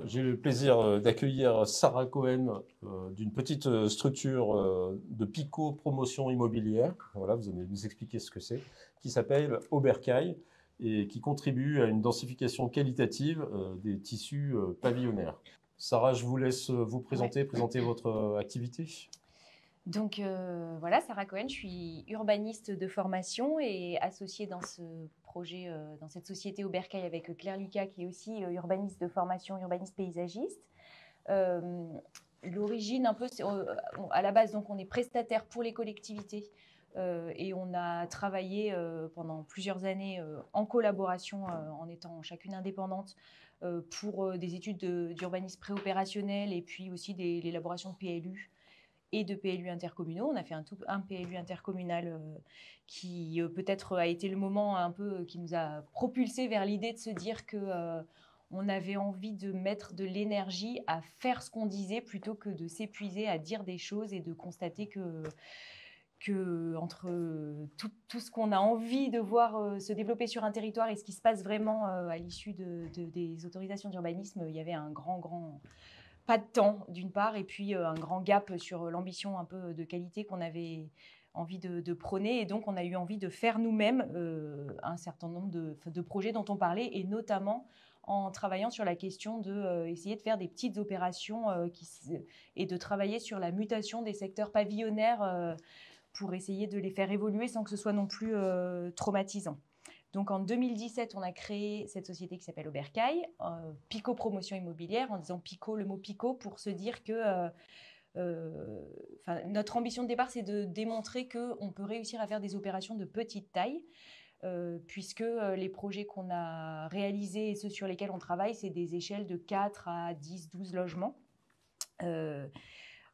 J'ai le plaisir d'accueillir Sarah Cohen d'une petite structure de Pico Promotion Immobilière. Voilà, vous allez nous expliquer ce que c'est, qui s'appelle Aubercaille et qui contribue à une densification qualitative des tissus pavillonnaires. Sarah, je vous laisse vous présenter, présenter votre activité. Donc voilà, Sarah Cohen, je suis urbaniste de formation et associée dans ce projet, dans cette société Aubercaille avec Claire Lucas qui est aussi urbaniste de formation, urbaniste paysagiste. L'origine un peu, à la base, donc on est prestataire pour les collectivités et on a travaillé pendant plusieurs années en collaboration en étant chacune indépendante pour des études d'urbanisme préopérationnel et puis aussi l'élaboration de PLU et de PLU intercommunaux. On a fait un PLU intercommunal qui peut-être a été le moment un peu qui nous a propulsé vers l'idée de se dire que on avait envie de mettre de l'énergie à faire ce qu'on disait plutôt que de s'épuiser à dire des choses et de constater que entre tout ce qu'on a envie de voir se développer sur un territoire et ce qui se passe vraiment à l'issue des autorisations d'urbanisme, il y avait un grand pas de temps d'une part et puis un grand gap sur l'ambition un peu de qualité qu'on avait envie de prôner et donc on a eu envie de faire nous-mêmes un certain nombre de projets dont on parlait et notamment en travaillant sur la question d'essayer de faire des petites opérations et de travailler sur la mutation des secteurs pavillonnaires pour essayer de les faire évoluer sans que ce soit non plus traumatisant. Donc en 2017, on a créé cette société qui s'appelle Aubercaille, Pico Promotion Immobilière, en disant Pico, le mot Pico, pour se dire que notre ambition de départ, c'est de démontrer qu'on peut réussir à faire des opérations de petite taille, puisque les projets qu'on a réalisés et ceux sur lesquels on travaille, c'est des échelles de 4 à 10, 12 logements.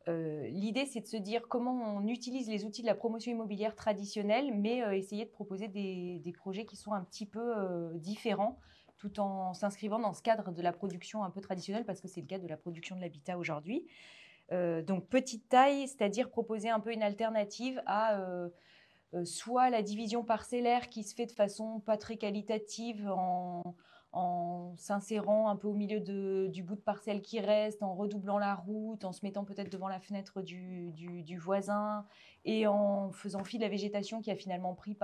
L'idée, c'est de se dire comment on utilise les outils de la promotion immobilière traditionnelle, mais essayer de proposer des projets qui sont un petit peu différents, tout en s'inscrivant dans ce cadre de la production un peu traditionnelle, parce que c'est le cas de la production de l'habitat aujourd'hui. Donc, petite taille, c'est-à-dire proposer un peu une alternative à soit la division parcellaire qui se fait de façon pas très qualitative en s'insérant un peu au milieu du bout de parcelle qui reste, en redoublant la route, en se mettant peut-être devant la fenêtre du voisin et en faisant fi de la végétation qui a finalement pris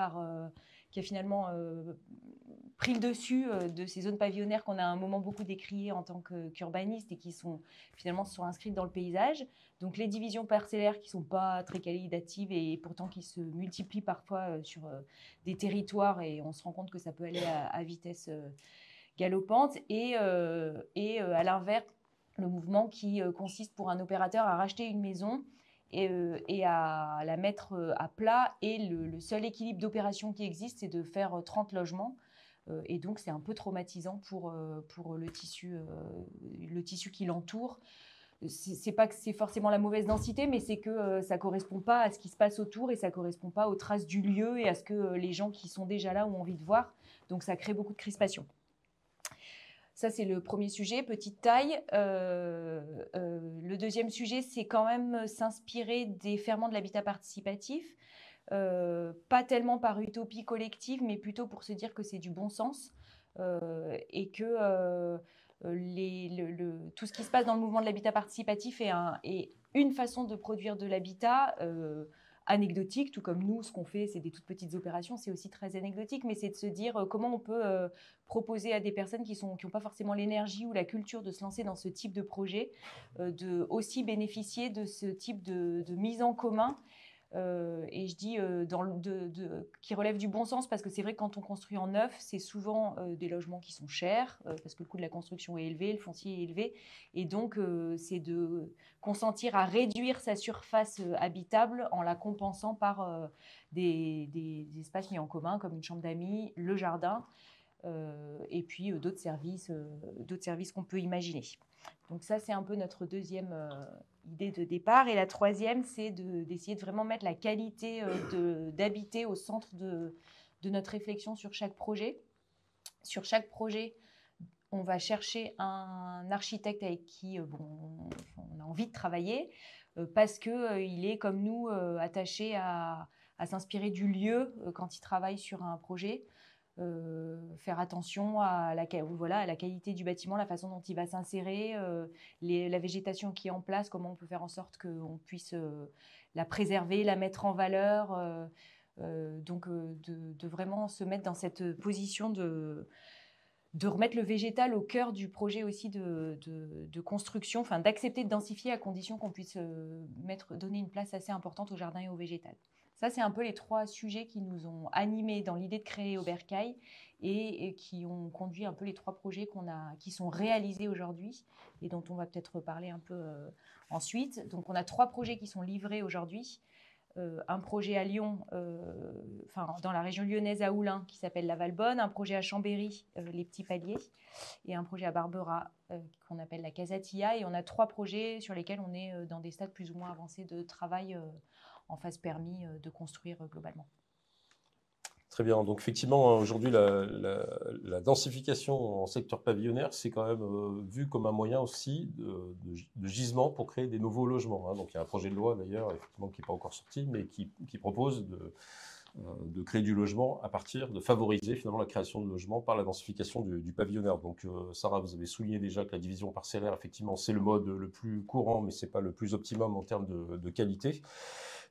pris le dessus de ces zones pavillonnaires qu'on a à un moment beaucoup décriées en tant qu'urbanistes et qui finalement se sont inscrites dans le paysage. Donc les divisions parcellaires qui ne sont pas très qualitatives et pourtant qui se multiplient parfois sur des territoires et on se rend compte que ça peut aller à vitesse galopante et à l'inverse, le mouvement qui consiste pour un opérateur à racheter une maison et à la mettre à plat et le seul équilibre d'opération qui existe, c'est de faire 30 logements. Et donc, c'est un peu traumatisant pour le tissu qui l'entoure. C'est pas que c'est forcément la mauvaise densité, mais c'est que ça correspond pas à ce qui se passe autour et ça correspond pas aux traces du lieu et à ce que les gens qui sont déjà là ont envie de voir. Donc, ça crée beaucoup de crispation. Ça, c'est le premier sujet, petite taille. Le deuxième sujet, c'est quand même s'inspirer des ferments de l'habitat participatif. Pas tellement par utopie collective, mais plutôt pour se dire que c'est du bon sens et que tout ce qui se passe dans le mouvement de l'habitat participatif est une façon de produire de l'habitat anecdotique, tout comme nous, ce qu'on fait, c'est des toutes petites opérations, c'est aussi très anecdotique, mais c'est de se dire comment on peut proposer à des personnes qui n'ont pas forcément l'énergie ou la culture de se lancer dans ce type de projet, de aussi bénéficier de ce type de mise en commun. Et je dis qui relève du bon sens parce que c'est vrai que quand on construit en neuf, c'est souvent des logements qui sont chers parce que le coût de la construction est élevé, le foncier est élevé et donc c'est de consentir à réduire sa surface habitable en la compensant par des espaces mis en commun comme une chambre d'amis, le jardin et puis d'autres services qu'on peut imaginer. Donc ça, c'est un peu notre deuxième idée de départ. Et la troisième, c'est d'essayer de vraiment mettre la qualité d'habiter au centre de notre réflexion sur chaque projet. Sur chaque projet, on va chercher un architecte avec qui on a envie de travailler parce qu'il est, comme nous, attaché à s'inspirer du lieu quand il travaille sur un projet. faire attention à la qualité du bâtiment, la façon dont il va s'insérer, la végétation qui est en place, comment on peut faire en sorte qu'on puisse la préserver, la mettre en valeur. Donc, de vraiment se mettre dans cette position de remettre le végétal au cœur du projet aussi de construction, enfin d'accepter de densifier à condition qu'on puisse donner une place assez importante au jardin et au végétal. Ça, c'est un peu les 3 sujets qui nous ont animés dans l'idée de créer Aubercaille et qui ont conduit un peu les 3 projets qui sont réalisés aujourd'hui et dont on va peut-être reparler un peu ensuite. Donc, on a 3 projets qui sont livrés aujourd'hui. Un projet à Lyon, dans la région lyonnaise à Oulin, qui s'appelle la Valbonne, un projet à Chambéry, les Petits Paliers, et un projet à Barbera, qu'on appelle la Casatilla. Et on a 3 projets sur lesquels on est dans des stades plus ou moins avancés de travail en phase permis de construire globalement. Très bien. Donc, effectivement, aujourd'hui, la densification en secteur pavillonnaire, c'est quand même vu comme un moyen aussi de gisement pour créer des nouveaux logements. Donc, il y a un projet de loi, d'ailleurs, effectivement, qui n'est pas encore sorti, mais qui propose de créer du logement à partir de favoriser, finalement, la création de logements par la densification du pavillonnaire. Donc, Sarah, vous avez souligné déjà que la division parcellaire, effectivement, c'est le mode le plus courant, mais ce n'est pas le plus optimum en termes de qualité.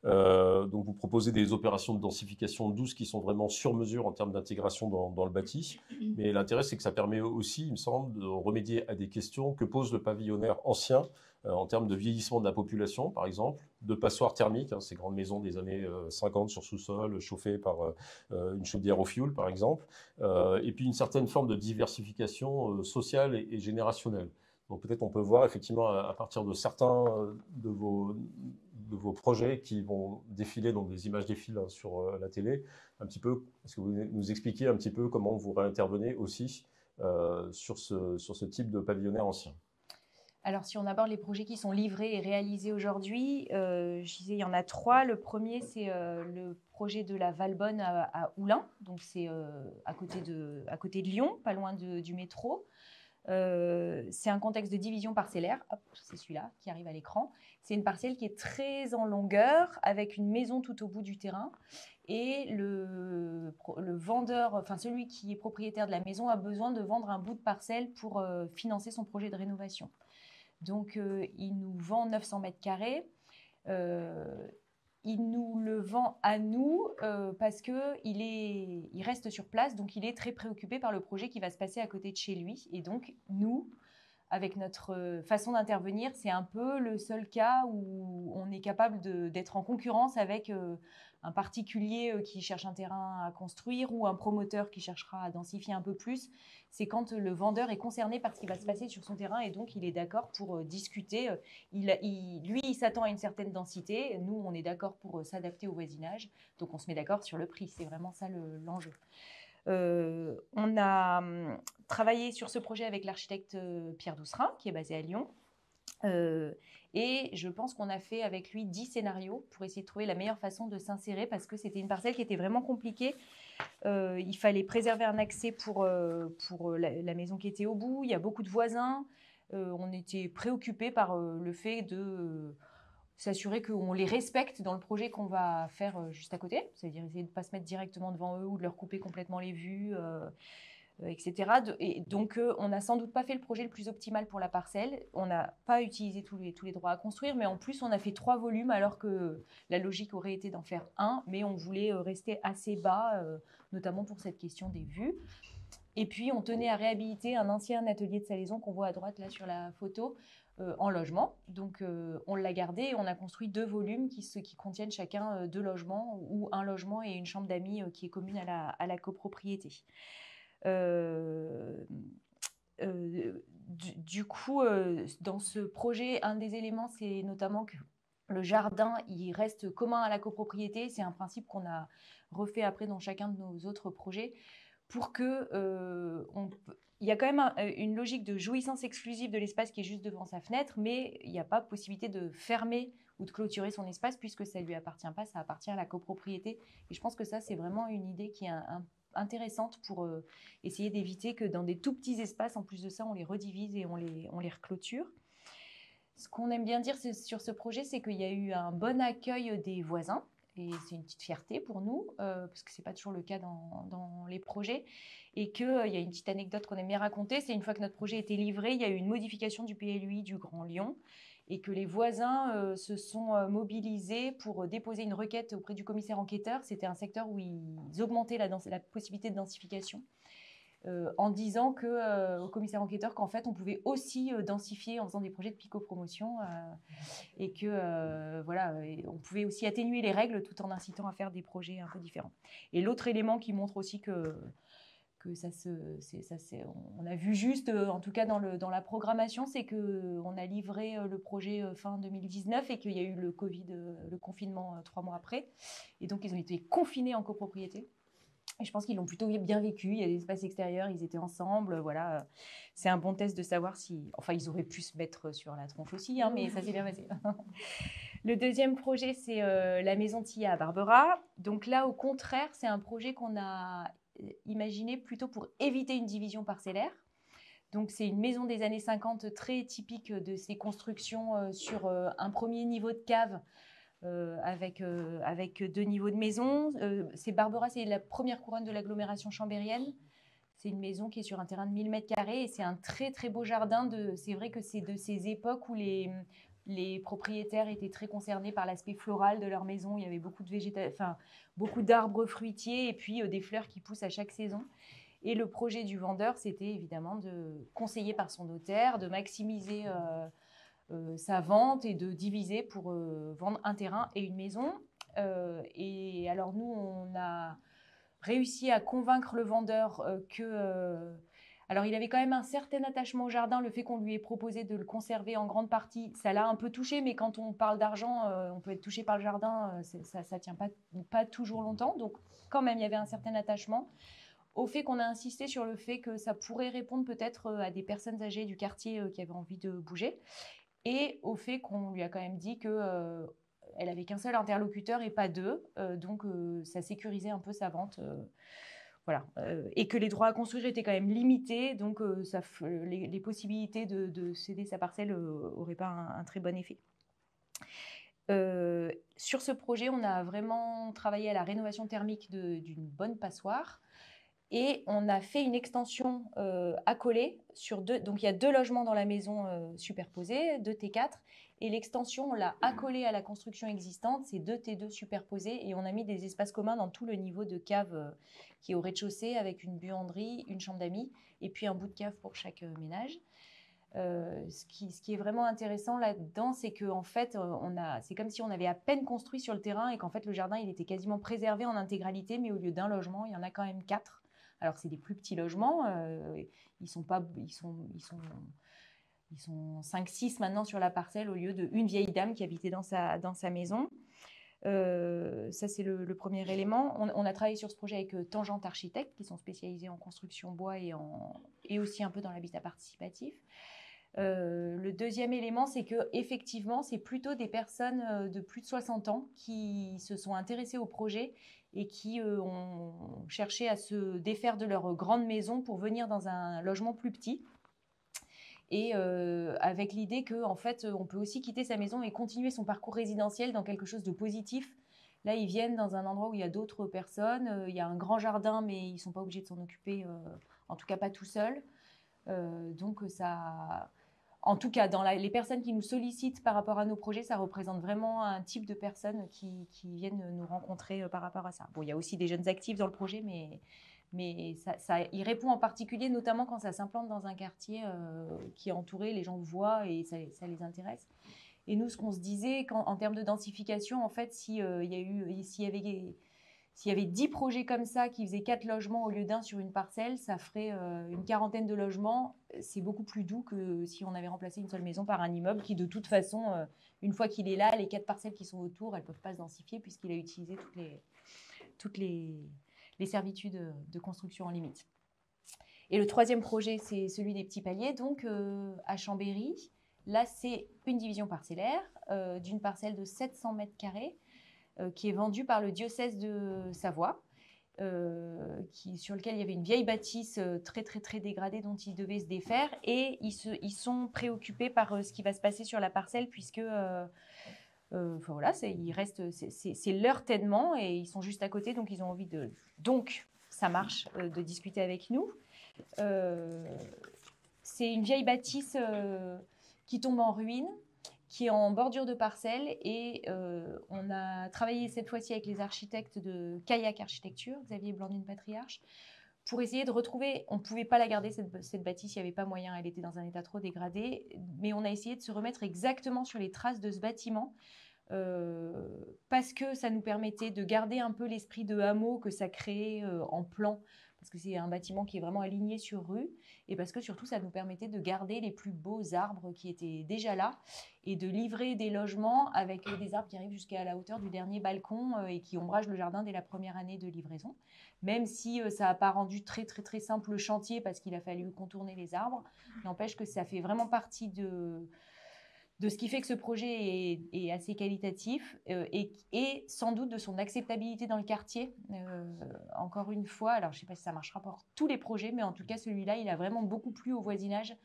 Donc vous proposez des opérations de densification douce qui sont vraiment sur mesure en termes d'intégration dans le bâti. Mais l'intérêt, c'est que ça permet aussi, il me semble, de remédier à des questions que pose le pavillonnaire ancien en termes de vieillissement de la population, par exemple, de passoires thermiques, ces grandes maisons des années 50 sur sous-sol, chauffées par une chaudière au fioul, par exemple, et puis une certaine forme de diversification sociale et générationnelle. Donc peut-être on peut voir effectivement à partir de certains de vos projets qui vont défiler, donc des images défilent sur la télé, un petit peu, est-ce que vous nous expliquez un petit peu comment vous réintervenez aussi sur ce type de pavillonnaire ancien? Alors, si on aborde les projets qui sont livrés et réalisés aujourd'hui, je disais, il y en a 3. Le premier, c'est le projet de la Valbonne à Oulin, donc c'est à côté de Lyon, pas loin du métro. C'est un contexte de division parcellaire. Hop, c'est celui-là qui arrive à l'écran. C'est une parcelle qui est très en longueur, avec une maison tout au bout du terrain. Et le vendeur, enfin celui qui est propriétaire de la maison, a besoin de vendre un bout de parcelle pour financer son projet de rénovation. Donc, il nous vend 900 mètres carrés. Il nous le vend à nous parce qu'il reste sur place, donc il est très préoccupé par le projet qui va se passer à côté de chez lui. Et donc, nous, avec notre façon d'intervenir, c'est un peu le seul cas où on est capable d'être en concurrence avec un particulier qui cherche un terrain à construire ou un promoteur qui cherchera à densifier un peu plus. C'est quand le vendeur est concerné par ce qui va se passer sur son terrain et donc il est d'accord pour discuter. Lui, il s'attend à une certaine densité. Nous, on est d'accord pour s'adapter au voisinage. Donc, on se met d'accord sur le prix. C'est vraiment ça l'enjeu. On a travaillé sur ce projet avec l'architecte Pierre Doucerin, qui est basé à Lyon. Et je pense qu'on a fait avec lui 10 scénarios pour essayer de trouver la meilleure façon de s'insérer parce que c'était une parcelle qui était vraiment compliquée. Il fallait préserver un accès pour la maison qui était au bout. Il y a beaucoup de voisins. On était préoccupés par le fait de s'assurer qu'on les respecte dans le projet qu'on va faire juste à côté. C'est-à-dire essayer de ne pas se mettre directement devant eux ou de leur couper complètement les vues. Etc. Et donc, on n'a sans doute pas fait le projet le plus optimal pour la parcelle. On n'a pas utilisé tous les droits à construire, mais en plus, on a fait 3 volumes alors que la logique aurait été d'en faire 1, mais on voulait rester assez bas, notamment pour cette question des vues. Et puis, on tenait à réhabiliter un ancien atelier de salaison qu'on voit à droite là sur la photo en logement. Donc, on l'a gardé et on a construit 2 volumes qui contiennent chacun 2 logements ou un logement et une chambre d'amis qui est commune à la copropriété. Du coup, dans ce projet, un des éléments, c'est notamment que le jardin, il reste commun à la copropriété. C'est un principe qu'on a refait après dans chacun de nos autres projets pour que il y a quand même une logique de jouissance exclusive de l'espace qui est juste devant sa fenêtre, mais il n'y a pas possibilité de fermer ou de clôturer son espace puisque ça ne lui appartient pas, ça appartient à la copropriété. Et je pense que ça, c'est vraiment une idée qui est intéressante pour essayer d'éviter que dans des tout petits espaces, en plus de ça, on les redivise et on les reclôture. Ce qu'on aime bien dire sur ce projet, c'est qu'il y a eu un bon accueil des voisins et c'est une petite fierté pour nous, parce que ce n'est pas toujours le cas dans les projets. Et qu'il y a une petite anecdote qu'on aime bien raconter, c'est une fois que notre projet a été livré, il y a eu une modification du PLUI du Grand Lyon, et que les voisins se sont mobilisés pour déposer une requête auprès du commissaire enquêteur. C'était un secteur où ils augmentaient la possibilité de densification. En disant au commissaire enquêteur qu'en fait, on pouvait aussi densifier en faisant des projets de pico-promotion et que voilà, on pouvait aussi atténuer les règles tout en incitant à faire des projets un peu différents. Et l'autre élément qui montre aussi que on a vu juste, en tout cas dans la programmation, c'est qu'on a livré le projet fin 2019 et qu'il y a eu le Covid, le confinement 3 mois après. Et donc, ils ont été confinés en copropriété. Et je pense qu'ils l'ont plutôt bien vécu. Il y a des espaces extérieurs, ils étaient ensemble. Voilà, c'est un bon test de savoir si... Enfin, ils auraient pu se mettre sur la tronche aussi, hein, mais ça s'est bien passé. Le deuxième projet, c'est la maison Tia à Barbera. Donc là, au contraire, c'est un projet qu'on a imaginé plutôt pour éviter une division parcellaire. Donc, c'est une maison des années 50 très typique de ces constructions sur un premier niveau de cave avec 2 niveaux de maison. Barbera, c'est la première couronne de l'agglomération chambérienne. C'est une maison qui est sur un terrain de 1000 m² et c'est un très, très beau jardin. C'est vrai que c'est de ces époques où les propriétaires étaient très concernés par l'aspect floral de leur maison. Il y avait beaucoup beaucoup d'arbres fruitiers et puis des fleurs qui poussent à chaque saison. Et le projet du vendeur, c'était évidemment de conseiller par son notaire, de maximiser sa vente et de diviser pour vendre un terrain et une maison. Et alors nous, on a réussi à convaincre le vendeur que... alors il avait quand même un certain attachement au jardin, le fait qu'on lui ait proposé de le conserver en grande partie, ça l'a un peu touché, mais quand on parle d'argent, on peut être touché par le jardin, ça ne tient pas toujours longtemps. Donc quand même, il y avait un certain attachement. Au fait qu'on a insisté sur le fait que ça pourrait répondre peut-être à des personnes âgées du quartier qui avaient envie de bouger. Et au fait qu'on lui a quand même dit qu'elle n'avait qu'un seul interlocuteur et pas 2, donc ça sécurisait un peu sa vente. Voilà. Et que les droits à construire étaient quand même limités, donc les possibilités de céder sa parcelle n'auraient pas un très bon effet. Sur ce projet, on a vraiment travaillé à la rénovation thermique d'une bonne passoire. Et on a fait une extension accolée sur 2. Donc, il y a 2 logements dans la maison superposés, 2 T4. Et l'extension, on l'a accolée à la construction existante. C'est 2 T2 superposés. Et on a mis des espaces communs dans tout le niveau de cave qui est au rez-de-chaussée avec une buanderie, une chambre d'amis et puis un bout de cave pour chaque ménage. Ce qui est vraiment intéressant là-dedans, c'est qu'en fait, c'est comme si on avait à peine construit sur le terrain et qu'en fait, le jardin, il était quasiment préservé en intégralité. Mais au lieu d'un logement, il y en a quand même 4. Alors, c'est des plus petits logements. Ils sont 5-6 maintenant sur la parcelle au lieu d'une vieille dame qui habitait dans sa maison. Ça, c'est le premier élément. On a travaillé sur ce projet avec Tangente Architectes, qui sont spécialisés en construction bois et aussi un peu dans l'habitat participatif. Le deuxième élément, c'est qu'effectivement, c'est plutôt des personnes de plus de 60 ans qui se sont intéressées au projet et qui ont cherché à se défaire de leur grande maison pour venir dans un logement plus petit. Et avec l'idée qu'en fait, on peut aussi quitter sa maison et continuer son parcours résidentiel dans quelque chose de positif. Là, ils viennent dans un endroit où il y a d'autres personnes. Il y a un grand jardin, mais ils ne sont pas obligés de s'en occuper, en tout cas pas tout seuls. Donc, ça... En tout cas, dans les personnes qui nous sollicitent par rapport à nos projets, ça représente vraiment un type de personnes qui viennent nous rencontrer par rapport à ça. Bon, il y a aussi des jeunes actifs dans le projet, mais ça y répond en particulier, notamment quand ça s'implante dans un quartier qui est entouré, les gens le voient et ça les intéresse. Et nous, ce qu'on se disait, en termes de densification, en fait, s'il y avait 10 projets comme ça qui faisaient 4 logements au lieu d'un sur une parcelle, ça ferait une quarantaine de logements. C'est beaucoup plus doux que si on avait remplacé une seule maison par un immeuble qui, de toute façon, une fois qu'il est là, les 4 parcelles qui sont autour, elles ne peuvent pas se densifier puisqu'il a utilisé toutes les servitudes de construction en limite. Et le troisième projet, c'est celui des petits paliers, donc à Chambéry. Là, c'est une division parcellaire d'une parcelle de 700 m². Qui est vendu par le diocèse de Savoie, sur lequel il y avait une vieille bâtisse très, très, très dégradée dont ils devaient se défaire. Et ils sont préoccupés par ce qui va se passer sur la parcelle, puisque Enfin, voilà, c'est leur tellement et ils sont juste à côté, donc ils ont envie de... Donc, ça marche de discuter avec nous. C'est une vieille bâtisse qui tombe en ruine, qui est en bordure de parcelle et on a travaillé cette fois-ci avec les architectes de Kayak Architecture, Xavier Blandine-Patriarche, pour essayer de retrouver, on ne pouvait pas la garder cette bâtisse, il n'y avait pas moyen, elle était dans un état trop dégradé, mais on a essayé de se remettre exactement sur les traces de ce bâtiment parce que ça nous permettait de garder un peu l'esprit de hameau que ça créait en plan, parce que c'est un bâtiment qui est vraiment aligné sur rue, et parce que surtout ça nous permettait de garder les plus beaux arbres qui étaient déjà là, et de livrer des logements avec des arbres qui arrivent jusqu'à la hauteur du dernier balcon et qui ombragent le jardin dès la première année de livraison. Même si ça n'a pas rendu très simple le chantier parce qu'il a fallu contourner les arbres, n'empêche que ça fait vraiment partie de ce qui fait que ce projet est assez qualitatif et sans doute de son acceptabilité dans le quartier. Encore une fois, alors je ne sais pas si ça marchera pour tous les projets, mais en tout cas celui-là, il a vraiment beaucoup plu au voisinage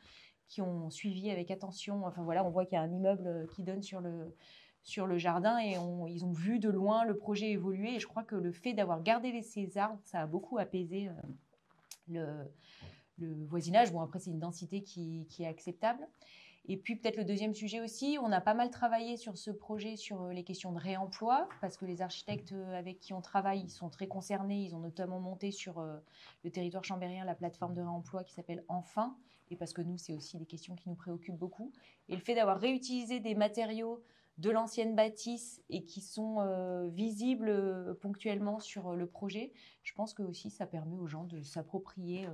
qui ont suivi avec attention. Enfin voilà, on voit qu'il y a un immeuble qui donne sur le jardin et ils ont vu de loin le projet évoluer. Et je crois que le fait d'avoir gardé ces arbres, ça a beaucoup apaisé le voisinage. Bon, après, c'est une densité qui est acceptable. Et puis peut-être le deuxième sujet aussi, on a pas mal travaillé sur ce projet sur les questions de réemploi, parce que les architectes avec qui on travaille, ils sont très concernés. Ils ont notamment monté sur le territoire chambérien la plateforme de réemploi qui s'appelle Enfin, et parce que nous, c'est aussi des questions qui nous préoccupent beaucoup. Et le fait d'avoir réutilisé des matériaux de l'ancienne bâtisse et qui sont visibles ponctuellement sur le projet, je pense que aussi ça permet aux gens de s'approprier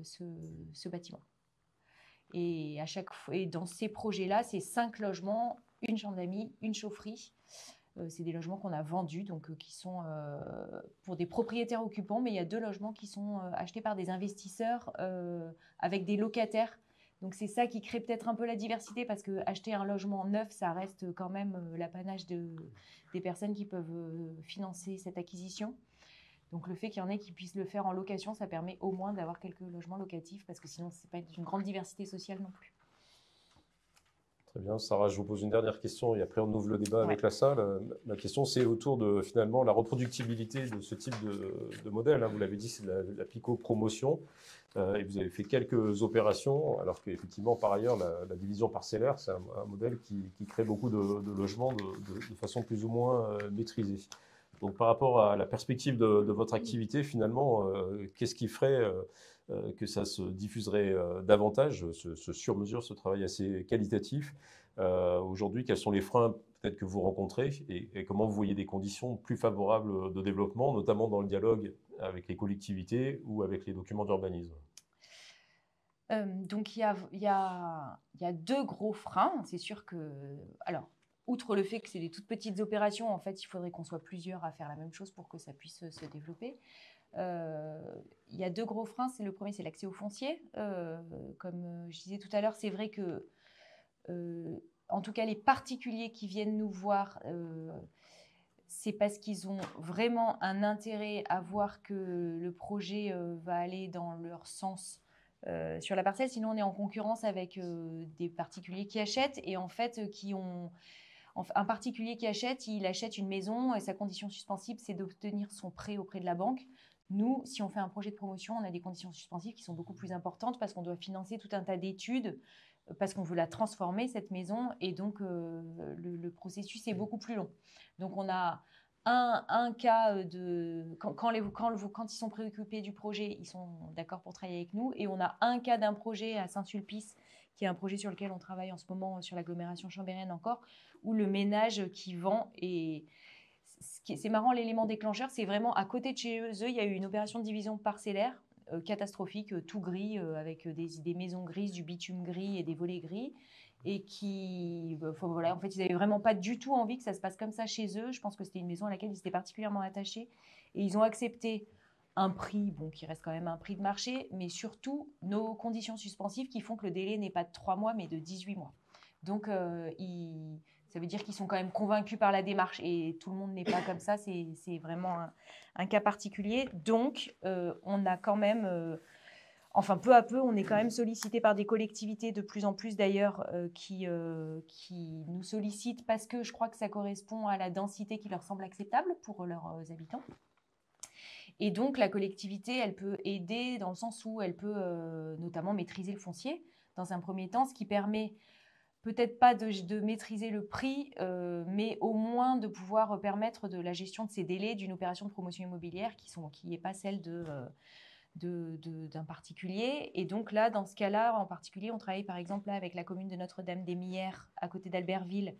ce bâtiment. Et à chaque fois, et dans ces projets-là, c'est 5 logements, une chambre d'amis, une chaufferie. C'est des logements qu'on a vendus, donc qui sont pour des propriétaires occupants, mais il y a 2 logements qui sont achetés par des investisseurs avec des locataires. Donc c'est ça qui crée peut-être un peu la diversité, parce que acheter un logement neuf, ça reste quand même l'apanage des personnes qui peuvent financer cette acquisition. Donc le fait qu'il y en ait qui puissent le faire en location, ça permet au moins d'avoir quelques logements locatifs, parce que sinon, ce n'est pas une grande diversité sociale non plus. Très bien. Sarah, je vous pose une dernière question et après on ouvre le débat avec la salle. Ma question, c'est autour de finalement la reproductibilité de ce type de modèle. Vous l'avez dit, c'est de la Pico-promotion. Et vous avez fait quelques opérations, alors qu'effectivement, par ailleurs, la division parcellaire, c'est un modèle qui crée beaucoup de logements de façon plus ou moins maîtrisée. Donc, par rapport à la perspective de votre activité, finalement, qu'est-ce qui ferait que ça se diffuserait davantage, ce sur-mesure, ce travail assez qualitatif? Aujourd'hui, quels sont les freins peut-être que vous rencontrez et comment vous voyez des conditions plus favorables de développement, notamment dans le dialogue avec les collectivités ou avec les documents d'urbanisme? Donc, il y a 2 gros freins. C'est sûr que... Alors, outre le fait que c'est des toutes petites opérations, en fait, il faudrait qu'on soit plusieurs à faire la même chose pour que ça puisse se développer. Il y a 2 gros freins. Le premier, c'est l'accès au foncier. Comme je disais tout à l'heure, c'est vrai que, en tout cas, les particuliers qui viennent nous voir, c'est parce qu'ils ont vraiment un intérêt à voir que le projet va aller dans leur sens sur la parcelle. Sinon, on est en concurrence avec des particuliers qui achètent et en fait, qui ont... Un particulier qui achète, il achète une maison et sa condition suspensive, c'est d'obtenir son prêt auprès de la banque. Nous, si on fait un projet de promotion, on a des conditions suspensives qui sont beaucoup plus importantes parce qu'on doit financer tout un tas d'études, parce qu'on veut la transformer, cette maison, et donc le processus est beaucoup plus long. Donc, on a un cas de... Quand ils sont préoccupés du projet, ils sont d'accord pour travailler avec nous, et on a un cas d'un projet à Saint-Sulpice, qui est un projet sur lequel on travaille en ce moment sur l'agglomération chambérienne encore, où le ménage qui vend est... C'est marrant, l'élément déclencheur, c'est vraiment à côté de chez eux, il y a eu une opération de division parcellaire catastrophique, tout gris, avec des maisons grises, du bitume gris et des volets gris, et voilà, en fait, ils n'avaient vraiment pas du tout envie que ça se passe comme ça chez eux. Je pense que c'était une maison à laquelle ils étaient particulièrement attachés, et ils ont accepté un prix, qui reste quand même un prix de marché, mais surtout nos conditions suspensives qui font que le délai n'est pas de 3 mois, mais de 18 mois. Donc, ça veut dire qu'ils sont quand même convaincus par la démarche, et tout le monde n'est pas comme ça, c'est vraiment un cas particulier. Donc, on a quand même Enfin, peu à peu, on est quand même sollicité par des collectivités, de plus en plus d'ailleurs, qui nous sollicitent parce que je crois que ça correspond à la densité qui leur semble acceptable pour leurs habitants. Et donc, la collectivité, elle peut aider dans le sens où elle peut notamment maîtriser le foncier dans un premier temps, ce qui permet peut-être pas de maîtriser le prix, mais au moins de pouvoir permettre de la gestion de ces délais d'une opération de promotion immobilière qui n'est pas celle d'un particulier. Et donc là, dans ce cas-là, en particulier, on travaille par exemple là, avec la commune de Notre-Dame-des-Millières, à côté d'Albertville,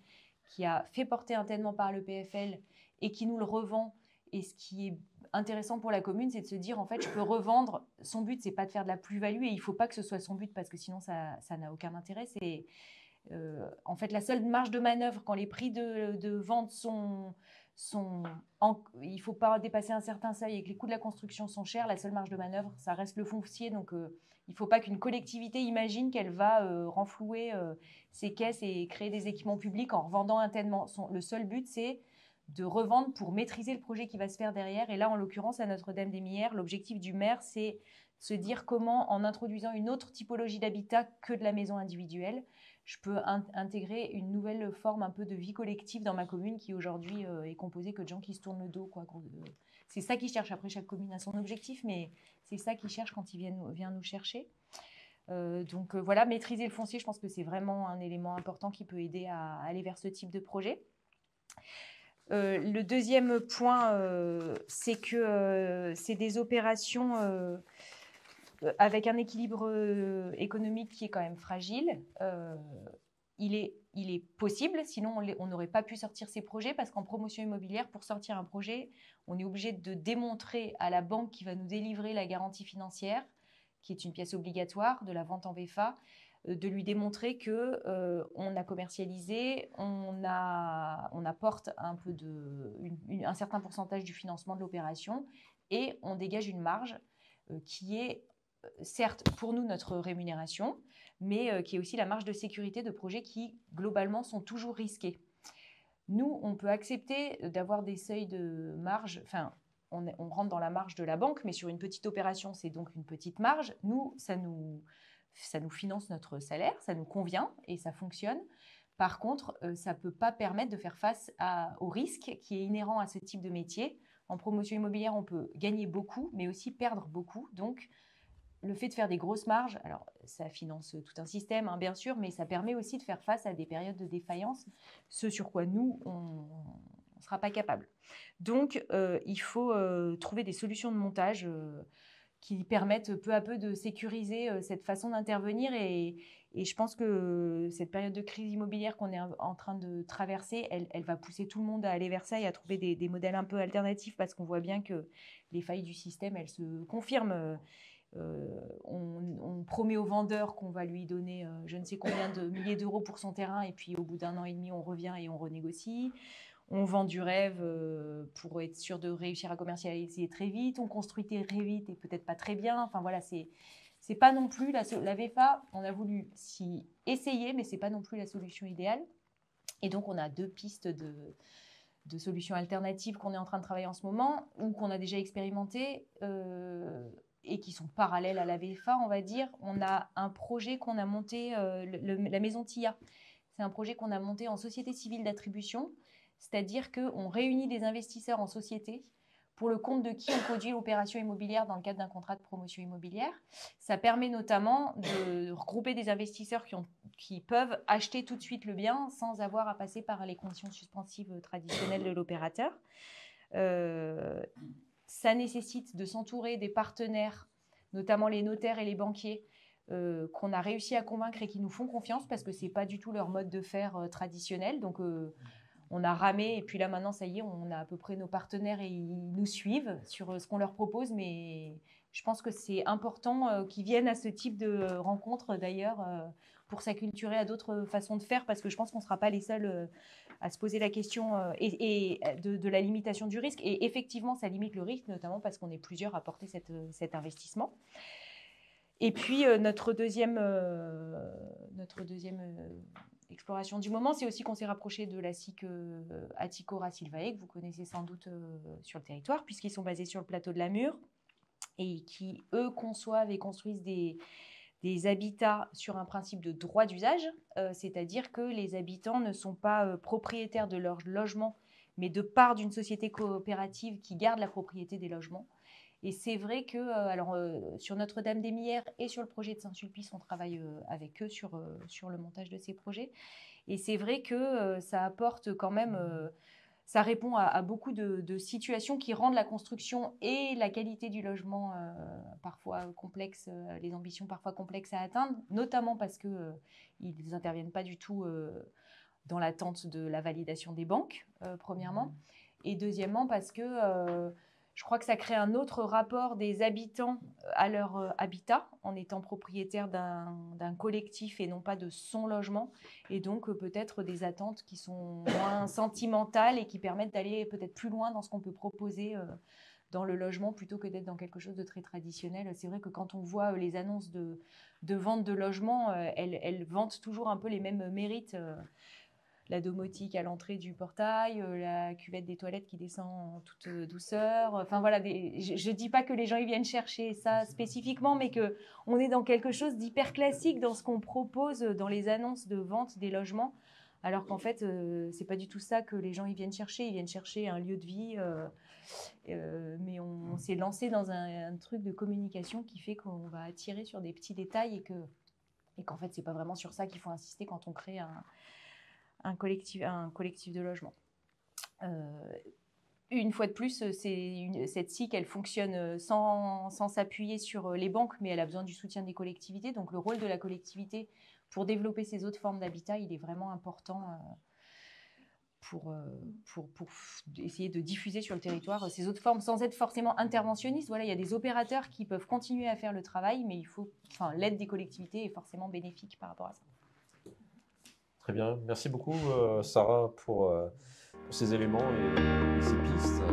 qui a fait porter un tènement par le PFL et qui nous le revend. Et ce qui est intéressant pour la commune, c'est de se dire, en fait, je peux revendre. Son but, c'est pas de faire de la plus-value et il ne faut pas que ce soit son but parce que sinon, ça n'a aucun intérêt. C'est en fait la seule marge de manœuvre quand les prix de vente il ne faut pas dépasser un certain seuil et que les coûts de la construction sont chers, la seule marge de manœuvre, ça reste le foncier. Donc, il ne faut pas qu'une collectivité imagine qu'elle va renflouer ses caisses et créer des équipements publics en revendant un tellement. Le seul but, c'est de revendre pour maîtriser le projet qui va se faire derrière. Et là, en l'occurrence, à Notre-Dame-des-Millières, l'objectif du maire, c'est se dire comment, en introduisant une autre typologie d'habitat que de la maison individuelle, je peux intégrer une nouvelle forme un peu de vie collective dans ma commune qui aujourd'hui est composée que de gens qui se tournent le dos. C'est ça qu'ils cherchent. Après, chaque commune a son objectif, mais c'est ça qu'ils cherchent quand ils viennent nous chercher. Donc voilà, maîtriser le foncier, je pense que c'est vraiment un élément important qui peut aider à aller vers ce type de projet. Le deuxième point, c'est que c'est des opérations avec un équilibre économique qui est quand même fragile. Il est possible, sinon on n'aurait pas pu sortir ces projets parce qu'en promotion immobilière, pour sortir un projet, on est obligé de démontrer à la banque qui va nous délivrer la garantie financière, qui est une pièce obligatoire de la vente en VFA, de lui démontrer que on a commercialisé, on apporte un certain pourcentage du financement de l'opération et on dégage une marge qui est certes pour nous notre rémunération, mais qui est aussi la marge de sécurité de projets qui globalement sont toujours risqués. Nous, on peut accepter d'avoir des seuils de marge, enfin on rentre dans la marge de la banque, mais sur une petite opération, c'est donc une petite marge. Nous, ça nous finance notre salaire, ça nous convient et ça fonctionne. Par contre, ça ne peut pas permettre de faire face au risque qui est inhérent à ce type de métier. En promotion immobilière, on peut gagner beaucoup, mais aussi perdre beaucoup. Donc, le fait de faire des grosses marges, alors ça finance tout un système, hein, bien sûr, mais ça permet aussi de faire face à des périodes de défaillance, ce sur quoi nous, on ne sera pas capable. Donc, il faut trouver des solutions de montage qui permettent peu à peu de sécuriser cette façon d'intervenir. Et je pense que cette période de crise immobilière qu'on est en train de traverser, elle va pousser tout le monde à aller vers ça et à trouver des modèles un peu alternatifs parce qu'on voit bien que les failles du système, elles se confirment. On promet au vendeur qu'on va lui donner je ne sais combien de milliers d'euros pour son terrain et puis au bout d'un an et demi, on revient et on renégocie. On vend du rêve pour être sûr de réussir à commercialiser très vite. On construit très vite et peut-être pas très bien. Enfin voilà, c'est pas non plus la VFA. On a voulu s'y essayer, mais c'est pas non plus la solution idéale. Et donc on a deux pistes de solutions alternatives qu'on est en train de travailler en ce moment ou qu'on a déjà expérimenté et qui sont parallèles à la VFA, on va dire. On a un projet qu'on a monté, la maison TIA. C'est un projet qu'on a monté en société civile d'attribution. C'est-à-dire qu'on réunit des investisseurs en société pour le compte de qui on conduit l'opération immobilière dans le cadre d'un contrat de promotion immobilière. Ça permet notamment de regrouper des investisseurs qui peuvent acheter tout de suite le bien sans avoir à passer par les conditions suspensives traditionnelles de l'opérateur. Ça nécessite de s'entourer des partenaires, notamment les notaires et les banquiers, qu'on a réussi à convaincre et qui nous font confiance parce que ce n'est pas du tout leur mode de faire traditionnel. Donc, on a ramé et puis là maintenant ça y est, on a à peu près nos partenaires et ils nous suivent sur ce qu'on leur propose, mais je pense que c'est important qu'ils viennent à ce type de rencontres d'ailleurs pour s'acculturer à d'autres façons de faire parce que je pense qu'on ne sera pas les seuls à se poser la question de la limitation du risque et effectivement ça limite le risque notamment parce qu'on est plusieurs à porter cet investissement. Et puis notre deuxième exploration du moment, c'est aussi qu'on s'est rapproché de la SIC Attico Racilvae, que vous connaissez sans doute sur le territoire, puisqu'ils sont basés sur le plateau de la Mure. et qui, eux, conçoivent et construisent des habitats sur un principe de droit d'usage, c'est-à-dire que les habitants ne sont pas propriétaires de leur logement, mais de part d'une société coopérative qui garde la propriété des logements. Et c'est vrai que sur Notre-Dame-des-Millières et sur le projet de Saint-Sulpice, on travaille avec eux sur le montage de ces projets. Et c'est vrai que ça apporte quand même, ça répond à beaucoup de situations qui rendent la construction et la qualité du logement parfois complexes, les ambitions parfois complexes à atteindre, notamment parce qu'ils n'interviennent pas du tout dans l'attente de la validation des banques, premièrement. Et deuxièmement, parce que je crois que ça crée un autre rapport des habitants à leur habitat, en étant propriétaire d'un collectif et non pas de son logement. Et donc peut-être des attentes qui sont moins sentimentales et qui permettent d'aller peut-être plus loin dans ce qu'on peut proposer dans le logement plutôt que d'être dans quelque chose de très traditionnel. C'est vrai que quand on voit les annonces de vente de logements, elles vantent toujours un peu les mêmes mérites. La domotique à l'entrée du portail, la cuvette des toilettes qui descend en toute douceur. Enfin voilà, je ne dis pas que les gens ils viennent chercher ça spécifiquement, mais qu'on est dans quelque chose d'hyper classique dans ce qu'on propose dans les annonces de vente des logements, alors qu'en fait, ce n'est pas du tout ça que les gens ils viennent chercher. Ils viennent chercher un lieu de vie, mais on s'est lancé dans un truc de communication qui fait qu'on va attirer sur des petits détails et qu'en fait, ce n'est pas vraiment sur ça qu'il faut insister quand on crée un collectif de logement. Une fois de plus, cette SIC, elle fonctionne sans s'appuyer sur les banques, mais elle a besoin du soutien des collectivités. Donc, le rôle de la collectivité pour développer ces autres formes d'habitat, il est vraiment important pour essayer de diffuser sur le territoire ces autres formes sans être forcément interventionnistes. Voilà, il y a des opérateurs qui peuvent continuer à faire le travail, mais l'aide des collectivités est forcément bénéfique par rapport à ça. Très bien. Merci beaucoup, Sarah, pour ces éléments et ces pistes.